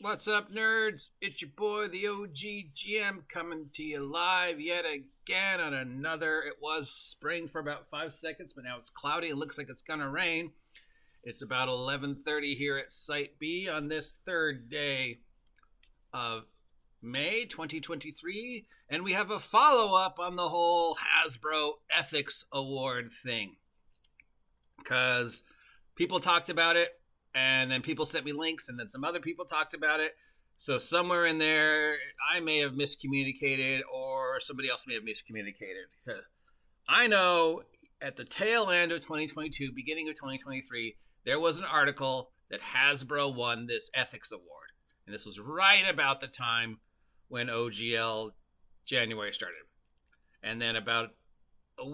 What's up, nerds? It's your boy, the OG GM, coming to you live yet again on another. It was spring for about 5 seconds, but now it's cloudy and looks like it's gonna rain. It's about 11:30 here at Site B on this third day of May 2023, and we have a follow-up on the whole Hasbro Ethics Award thing. Because people talked about it, and then people sent me links, and then some other people talked about it. So somewhere in there, I may have miscommunicated, or somebody else may have miscommunicated. I know at the tail end of 2022, beginning of 2023, there was an article that Hasbro won this ethics award. And this was right about the time when OGL January started. And then about 2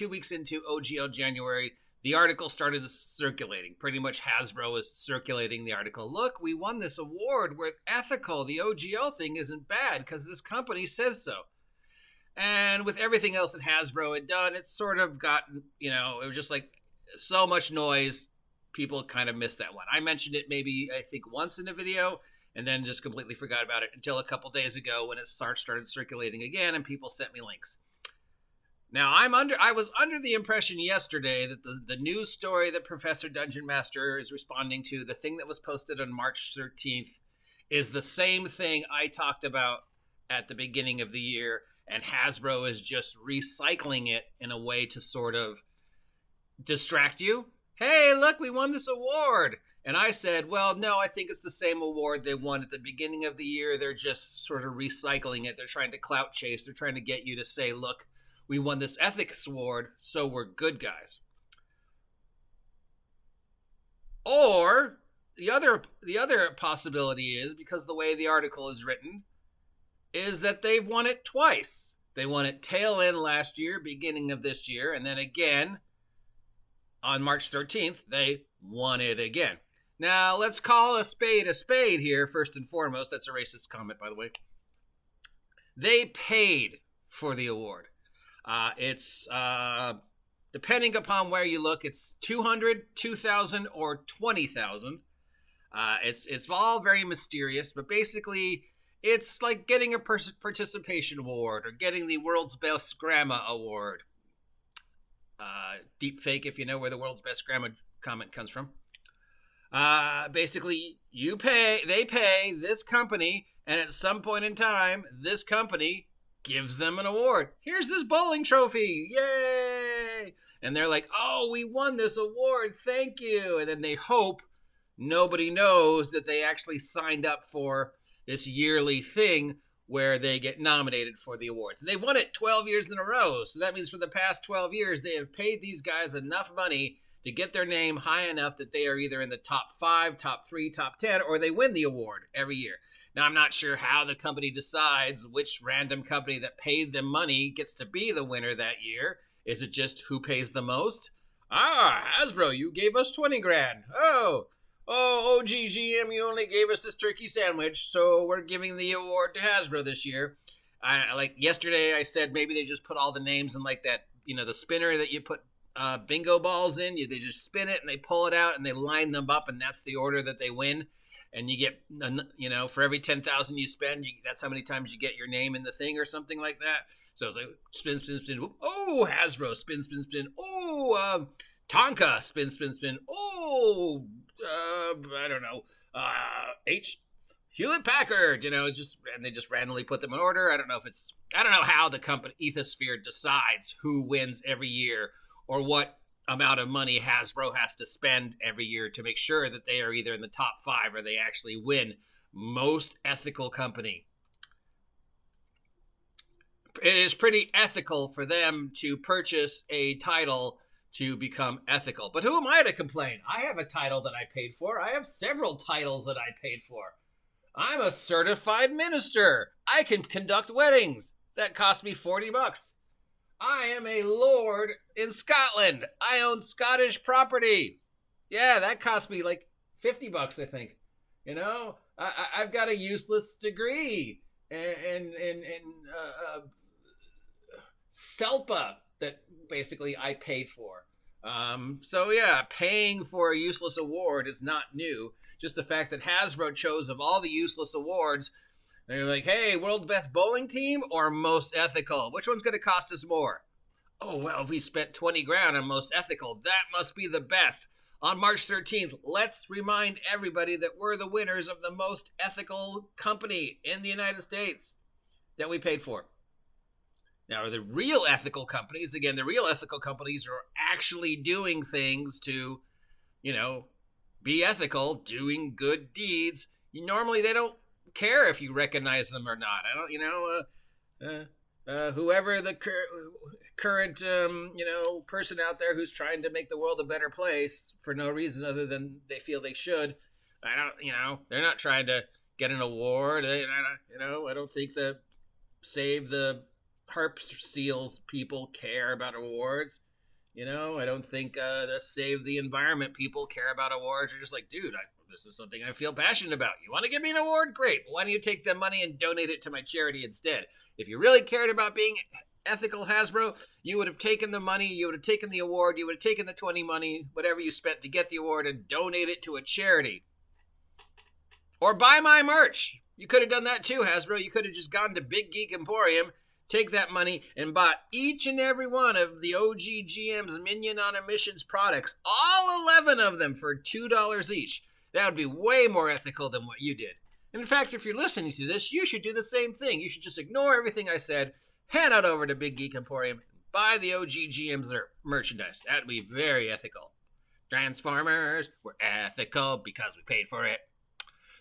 weeks into OGL January, the article started circulating. Pretty much Hasbro was circulating the article. Look, we won this award. We're ethical. The OGL thing isn't bad because this company says so. And with everything else that Hasbro had done, it's sort of gotten, it was just like so much noise. People kind of missed that one. I mentioned it maybe, I think, once in a video, and then just completely forgot about it until a couple days ago when it started circulating again and people sent me links. Now, I was under the impression yesterday that the news story that Professor Dungeon Master is responding to, the thing that was posted on March 13th, is the same thing I talked about at the beginning of the year, and Hasbro is just recycling it in a way to sort of distract you. Hey, look, we won this award. And I said, well, no, I think it's the same award they won at the beginning of the year. They're just sort of recycling it. They're trying to clout chase. They're trying to get you to say, look, we won this ethics award, so we're good guys. Or the other possibility is, because the way the article is written, is that they've won it twice. They won it tail end last year, beginning of this year, and then again on March 13th, they won it again. Now, let's call a spade here, first and foremost. That's a racist comment, by the way. They paid for the award. It's depending upon where you look, it's 200, 2,000, or 20,000. It's all very mysterious, but basically, it's like getting a participation award or getting the world's best grandma award. Deep fake, if you know where the world's best grandma comment comes from. Basically, they pay this company, and at some point in time, this company gives them an award. Here's this bowling trophy. Yay! And they're like, oh, we won this award. Thank you. And then they hope nobody knows that they actually signed up for this yearly thing where they get nominated for the awards. And they won it 12 years in a row. So that means for the past 12 years, they have paid these guys enough money to get their name high enough that they are either in the top 5, top 3, top 10, or they win the award every year. Now, I'm not sure how the company decides which random company that paid them money gets to be the winner that year. Is it just who pays the most? Hasbro, you gave us 20 grand. OGGM, you only gave us this turkey sandwich, so we're giving the award to Hasbro this year. Like yesterday, I said maybe they just put all the names in like that, the spinner that you put bingo balls in. They just spin it and they pull it out and they line them up, and that's the order that they win. And you get, for every 10,000 you spend, that's how many times you get your name in the thing or something like that. So it's like spin, spin, spin. Oh, Hasbro, spin, spin, spin. Oh, Tonka, spin, spin, spin. Oh, I don't know. Hewlett Packard, and they just randomly put them in order. I don't know how the company Ethisphere decides who wins every year or what amount of money Hasbro has to spend every year to make sure that they are either in the top 5 or they actually win most ethical company. It is pretty ethical for them to purchase a title to become ethical. But who am I to complain? I have a title that I paid for. I have several titles that I paid for. I'm a certified minister. I can conduct weddings. That cost me $40. I am a lord in Scotland. I own Scottish property. Yeah, that cost me like $50, I think. I've got a useless degree in SELPA that basically I paid for. So yeah, paying for a useless award is not new. Just the fact that Hasbro chose of all the useless awards, they're like, hey, world's best bowling team or most ethical? Which one's going to cost us more? Oh, well, we spent 20 grand on most ethical. That must be the best. On March 13th, let's remind everybody that we're the winners of the most ethical company in the United States that we paid for. Now, the real ethical companies, again, the real ethical companies are actually doing things to, be ethical, doing good deeds. Normally, they don't care if you recognize them or not. I don't, whoever the current, person out there who's trying to make the world a better place for no reason other than they feel they should. They're not trying to get an award. I don't think the Save the Harp Seals people care about awards. I don't think the Save the Environment people care about awards. They're just like, dude, this is something I feel passionate about. You want to give me an award? Great. But why don't you take the money and donate it to my charity instead? If you really cared about being ethical, Hasbro, you would have taken the money, you would have taken the award, you would have taken the 20 money, whatever you spent to get the award, and donate it to a charity. Or buy my merch. You could have done that too, Hasbro. You could have just gone to Big Geek Emporium, take that money, and bought each and every one of the OGGM's Minion on a Missions products, all 11 of them for $2 each. That would be way more ethical than what you did. And in fact, if you're listening to this, you should do the same thing. You should just ignore everything I said, head out over to Big Geek Emporium, and buy the OGGM's merchandise. That would be very ethical. Transformers, we're ethical because we paid for it.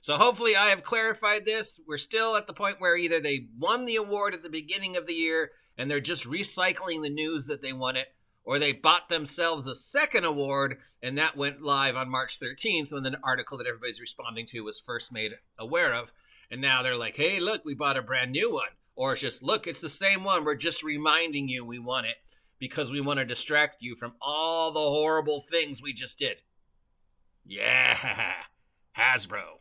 So hopefully I have clarified this. We're still at the point where either they won the award at the beginning of the year and they're just recycling the news that they won it, or they bought themselves a second award and that went live on March 13th when the article that everybody's responding to was first made aware of. And now they're like, hey, look, we bought a brand new one. Or it's just, look, it's the same one. We're just reminding you we won it because we want to distract you from all the horrible things we just did. Yeah, Hasbro.